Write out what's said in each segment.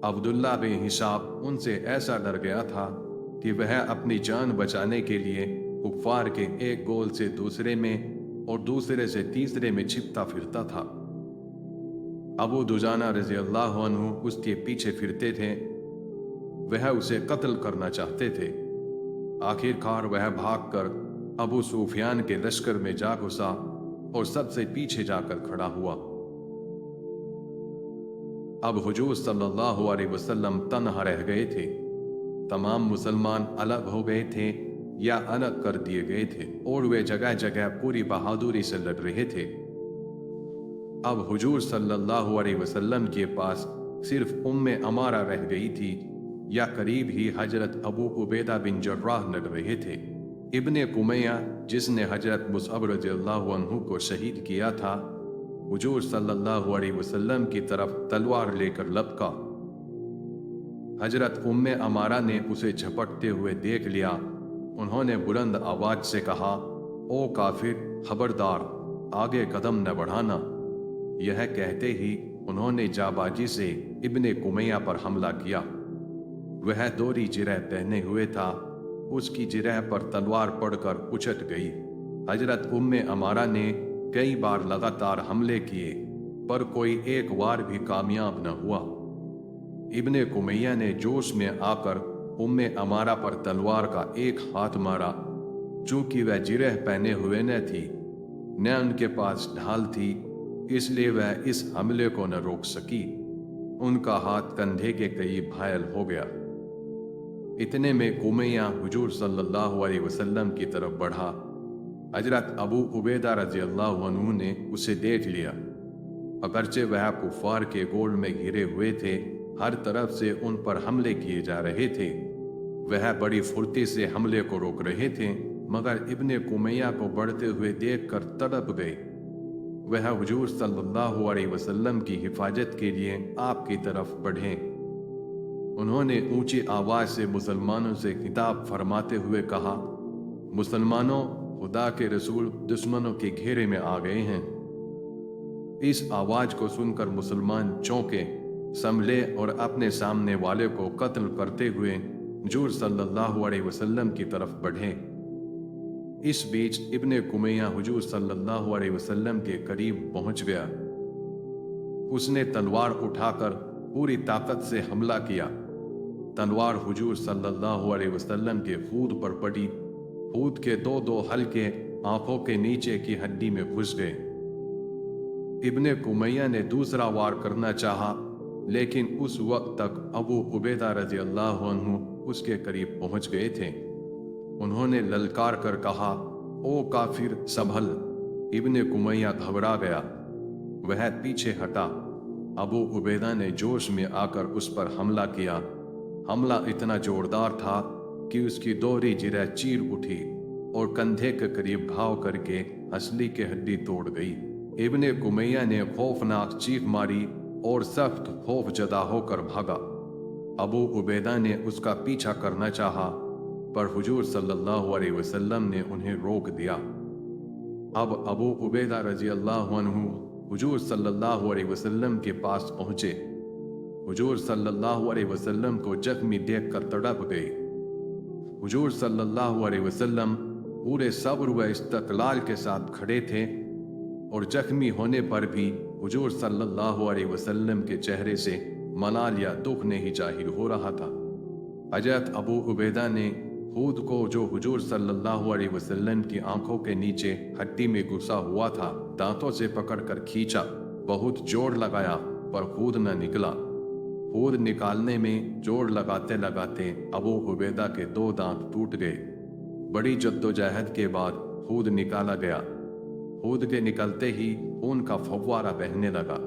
अब्दुल्ला बिन हिसाब उनसे ऐसा डर गया था कि वह अपनी जान बचाने के लिए कुफ्फार के एक गोल से दूसरे में और दूसरे से तीसरे में छिपता फिरता था। अबू दुजाना रजी अल्लाह अन्हु उसके पीछे फिरते थे। वह उसे कत्ल करना चाहते थे। आखिरकार वह भागकर अबू सुफियान के लश्कर में जा घुसा और सबसे पीछे जाकर खड़ा हुआ। अब हुजूर सल्लल्लाहु अलैहि वसल्लम तन्हा रह गए थे। तमाम मुसलमान अलग हो गए थे या अलग कर दिए गए थे और वे जगह जगह पूरी बहादुरी से लड़ रहे थे। अब हुजूर सल्लल्लाहु अलैहि वसल्लम के पास सिर्फ उम्मे अमारा रह गई थी या करीब ही हजरत अबू उबैदा बिन जर्राह लड़ रहे थे। इब्ने कुमैया जिसने हजरत मुसअब रज़ियल्लाहु अन्हु को शहीद किया था, हुजूर सल्लल्लाहु अलैहि वसल्लम की तरफ तलवार लेकर लपका। हजरत उम्मे अमारा ने उसे झपटते हुए देख लिया। उन्होंने बुलंद आवाज से कहा, ओ काफिर, खबरदार, आगे कदम न बढ़ाना। यह कहते ही उन्होंने जाबाजी से इब्ने कुमैया पर हमला किया। वह दोहरी जिरह पहने हुए था। उसकी जिरह पर तलवार पड़कर उछट गई। हजरत उम्मे अमारा ने कई बार लगातार हमले किए पर कोई एक वार भी कामयाब न हुआ। इब्ने कुमैया ने जोश में आकर उम्मे अमारा पर तलवार का एक हाथ मारा। चूंकि वह जिरह पहने हुए न थी न उनके पास ढाल थी, इसलिए वह इस हमले को न रोक सकी। उनका हाथ कंधे के करीब घायल हो गया। इतने में कुमैया हुजूर सल्लल्लाहु अलैहि वसल्लम की तरफ बढ़ा। हजरत अबू उबैदा रज़ियल्लाहु अन्हु ने उसे देख लिया। अगरचे वह कुफ्फार के गोल में घिरे हुए थे, हर तरफ से उन पर हमले किए जा रहे थे। वह बड़ी फुर्ती से हमले को रोक रहे थे, मगर इब्ने कुमैया को बढ़ते हुए देखकर तड़प गए। वह हुजूर सल्लल्लाहु अलैहि वसल्लम की हिफाजत के लिए आपकी तरफ बढ़े। उन्होंने ऊंची आवाज से मुसलमानों से खिताब फरमाते हुए कहा, मुसलमानों, खुदा के रसूल दुश्मनों के घेरे में आ गए हैं। इस आवाज को सुनकर मुसलमान चौंके, संभले और अपने सामने वाले को कत्ल करते हुए हुजूर सल्लल्लाहु अलैहि वसल्लम की तरफ बढ़े। इस बीच इब्ने कुमैया हुजूर सल्लल्लाहु अलैहि वसल्लम के करीब पहुंच गया। उसने तलवार उठाकर पूरी ताकत से हमला किया। तलवार हुजूर सल्लल्लाहु अलैहि वसल्लम के खूद पर पड़ी। खूद के दो दो हल्के आंखों के नीचे की हड्डी में घुस गए। इब्ने कुमैया ने दूसरा वार करना चाहा, लेकिन उस वक्त तक अबू उबैदा रज़ियल्लाहु अन्हु उसके करीब पहुंच गए थे। उन्होंने ललकार कर कहा, ओ काफिर, संभल। इब्ने कुमैया घबरा गया। वह पीछे हटा। अबू उबैदा ने जोश में आकर उस पर हमला किया। हमला इतना जोरदार था कि उसकी दोहरी जिरह चीर उठी और कंधे के करीब घाव करके हंसली की हड्डी तोड़ गई। इब्ने कुमैया ने खौफनाक चीख मारी और सख्त खौफ जदा होकर भागा। अबू उबैदा ने उसका पीछा करना चाहा, पर हुजूर सल्लल्लाहु अलैहि वसल्लम ने उन्हें रोक दिया। अब अबू उबैदा रज़ियल्लाहु अन्हु हुजूर सल्लल्लाहु अलैहि वसल्लम के पास पहुंचे। हुजूर सल्लल्लाहु अलैहि वसल्लम को जख्मी देखकर तड़प गए। हुजूर सल्लल्लाहु अलैहि वसल्लम पूरे सब्र व इस्तक़लाल के साथ खड़े थे और जख्मी होने पर भी हुजूर सल्लल्लाहु अलैहि वसल्लम के चेहरे से मलाल या दुख नहीं जाहिर हो रहा था। हजरत अबू उबैदा ने खूद को जो हुजूर सल्लल्लाहु अलैहि वसल्लम की आंखों के नीचे हड्डी में घुसा हुआ था, दांतों से पकड़कर खींचा। बहुत जोर लगाया पर खूद न निकला। खूद निकालने में जोर लगाते लगाते अबू उबैदा के दो दांत टूट गए। बड़ी जद्दोजहद के बाद खूद निकाला गया। खूद के निकलते ही खून का फव्वारा बहने लगा।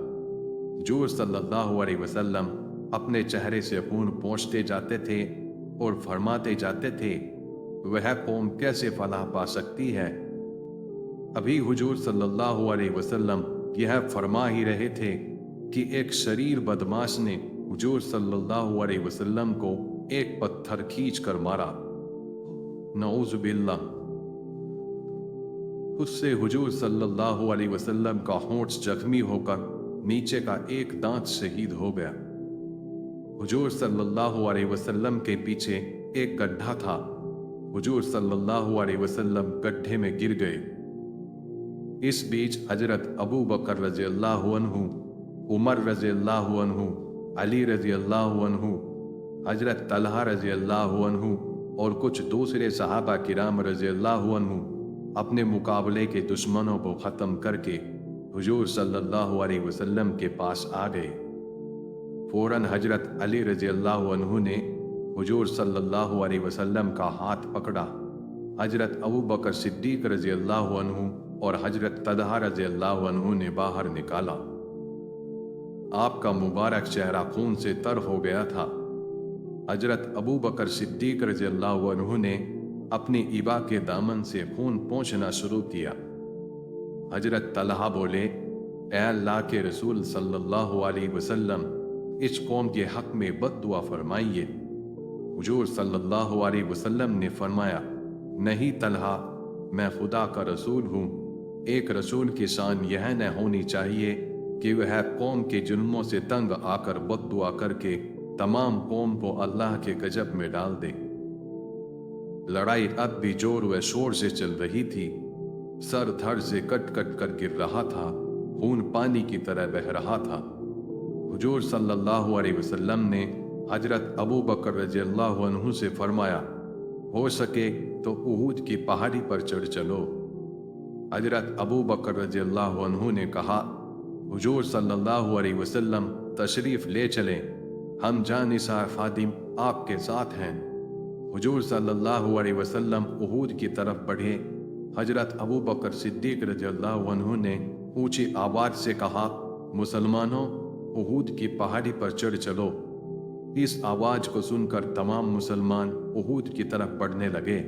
हुजूर सल्लल्लाहु अलैहि वसल्लम अपने चेहरे से खून पोंछते जाते थे और फरमाते जाते थे, वह कौम कैसे फलाह पा सकती है। अभी हुजूर सल्लल्लाहु अलैहि वसल्लम यह फरमा ही रहे थे कि एक शरीर बदमाश ने हुजूर सल्लल्लाहु अलैहि वसल्लम को एक पत्थर खींच कर मारा। नऊज़ु बिल्लाह। उससे हुजूर सल्लल्लाहु अलैहि वसल्लम का होंठ जख्मी होकर नीचे का एक दांत शहीद हो गया। हुजूर सल्लल्लाहु अलैहि वसल्लम के पीछे एक गड्ढा था। हुजूर सल्लल्लाहु अलैहि वसल्लम गड्ढे में गिर गए। इस बीच हजरत अबू बकर रजी अल्लाह अन्हु, उमर रजी अल्लाह अन्हु, अली रजी अल्लाह अन्हु, हजरत तलहा रजी अल्लाह अन्हु और कुछ दूसरे सहाबा किराम रजी अल्लाह अन्हु अपने मुकाबले के दुश्मनों को ख़त्म करके हुजूर सल्लल्लाहु अलैहि वसल्लम के पास आ गए। फौरन हजरत अली रजी अल्लाह अन्हु ने हुजूर सल्लल्लाहु अलैहि वसल्लम का हाथ पकड़ा। हजरत अबू बकर सिद्दीक रजी अल्लाह अन्हु और हजरत तलहा रजी अल्लाह अन्हु ने बाहर निकाला। आपका मुबारक चेहरा खून से तर हो गया था। हजरत अबू बकर सिद्दीक रजी अल्लाह अन्हु ने अपनी इबा के दामन से खून पोंछना शुरू किया। हजरत तलहा बोले, ए अल्लाह के रसूल सल्लल्लाहु अलैहि वसल्लम, इस कौम के हक में बद्दुआ फरमाइए। हुजूर सल्लल्लाहु अलैहि वसल्लम ने फरमाया, नहीं तलहा, मैं खुदा का रसूल हूँ। एक रसूल की शान यह न होनी चाहिए कि वह कौम के जुल्मों से तंग आकर बद्दुआ करके तमाम कौम को अल्लाह के गजब में डाल दे। लड़ाई अब भी जोर व शोर से चल रही थी। सर धड़ से कट कट कर गिर रहा था, खून पानी की तरह बह रहा था। हुजूर सल्लल्लाहु अलैहि वसल्लम ने हजरत अबू बकर रजी अल्लाह अन्हु से फरमाया, हो सके तो उहूद की पहाड़ी पर चढ़ चलो। हजरत अबू बकर रजी अल्लाह अन्हु ने कहा, हुजूर सल्लल्लाहु अलैहि वसल्लम तशरीफ ले चलें, हम जानिसार खादिम आपके साथ हैं। हुजूर सल्लल्लाहु अलैहि वसल्लम उहूद की तरफ बढ़े। हजरत अबू बकर सिद्दीक रजी अल्लाह अन्हु ने ऊंची आवाज से कहा, मुसलमानों, उहूद की पहाड़ी पर चढ़ चलो। इस आवाज को सुनकर तमाम मुसलमान उहूद की तरफ बढ़ने लगे।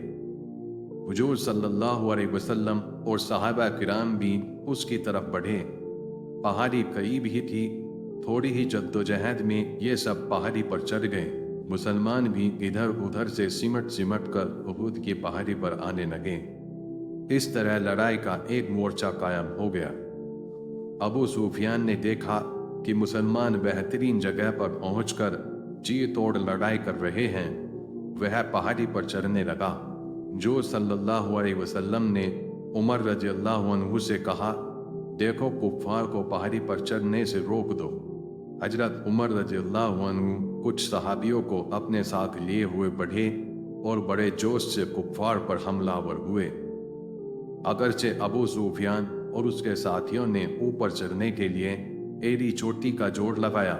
हुजूर सल्लल्लाहु अलैहि वसल्लम और सहाबा किराम भी उसकी तरफ बढ़े। पहाड़ी करीब ही थी। थोड़ी ही जद्दोजहद में ये सब पहाड़ी पर चढ़ गए। मुसलमान भी इधर उधर से सिमट कर उहूद की पहाड़ी पर आने लगे। इस तरह लड़ाई का एक मोर्चा कायम हो गया। अबू सुफियान ने देखा कि मुसलमान बेहतरीन जगह पर पहुंचकर जी तोड़ लड़ाई कर रहे हैं। वह पहाड़ी पर चढ़ने लगा। जो सल्लल्लाहु अलैहि वसल्लम ने उमर रजी अल्लाह अन्हु से कहा, देखो कुफ्फार को पहाड़ी पर चढ़ने से रोक दो। हजरत उमर रजी अल्लाह अन्हु कुछ सहाबियों को अपने साथ लिए हुए बढ़े और बड़े जोश से कुफ्फार पर हमलावर हुए। अगरचे अबू सुफियान और उसके साथियों ने ऊपर चढ़ने के लिए एड़ी चोटी का जोर लगाया,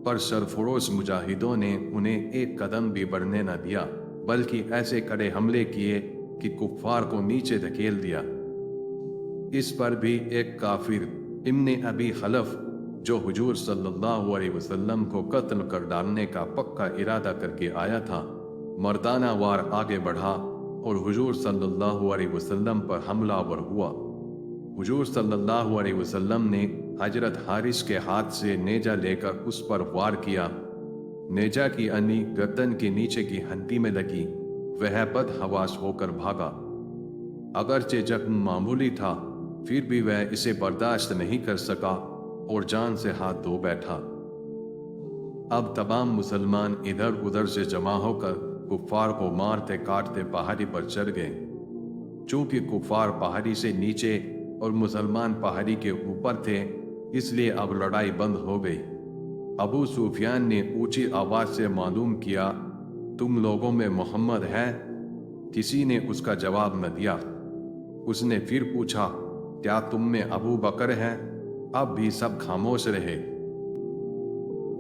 पर सरफरोश मुजाहिदों ने उन्हें एक कदम भी बढ़ने न दिया, बल्कि ऐसे कड़े हमले किए कि कुफ्फार को नीचे धकेल दिया। इस पर भी एक काफिर इब्ने अबी खलफ, जो हुजूर सल्लल्लाहु अलैहि वसल्लम को कत्ल कर डालने का पक्का इरादा करके आया था, मर्दाना वार आगे बढ़ा और हुजूर सल्लल्लाहु अलैहि वसल्लम पर हमलावर हुआ। हुजूर सल्लल्लाहु अलैहि वसल्लम ने हजरत हारिस के हाथ से नेजा लेकर उस पर वार किया। नेजा की अन्नी गर्दन के नीचे की हड्डी में लगी। वह बदहवास होकर भागा। अगरचे जख्म मामूली था, फिर भी वह इसे बर्दाश्त नहीं कर सका और जान से हाथ धो बैठा। अब तमाम मुसलमान इधर उधर से जमा होकर कुफ्फार को मारते काटते पहाड़ी पर चढ़ गए। चूंकि कुफ्फार पहाड़ी से नीचे और मुसलमान पहाड़ी के ऊपर थे, इसलिए अब लड़ाई बंद हो गई। अबू सुफियान ने ऊंची आवाज से मालूम किया, तुम लोगों में मोहम्मद है? किसी ने उसका जवाब न दिया। उसने फिर पूछा, क्या तुम में अबू बकर है? अब भी सब खामोश रहे।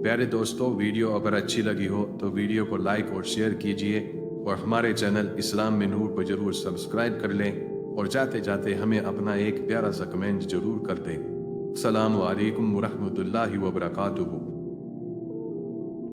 प्यारे दोस्तों, वीडियो अगर अच्छी लगी हो तो वीडियो को लाइक और शेयर कीजिए और हमारे चैनल इस्लाम में नूर को जरूर सब्सक्राइब कर लें और जाते जाते हमें अपना एक प्यारा सा कमेंट जरूर कर दें। अस्सलामु अलैकुम व रहमतुल्लाहि व बरकातुहू।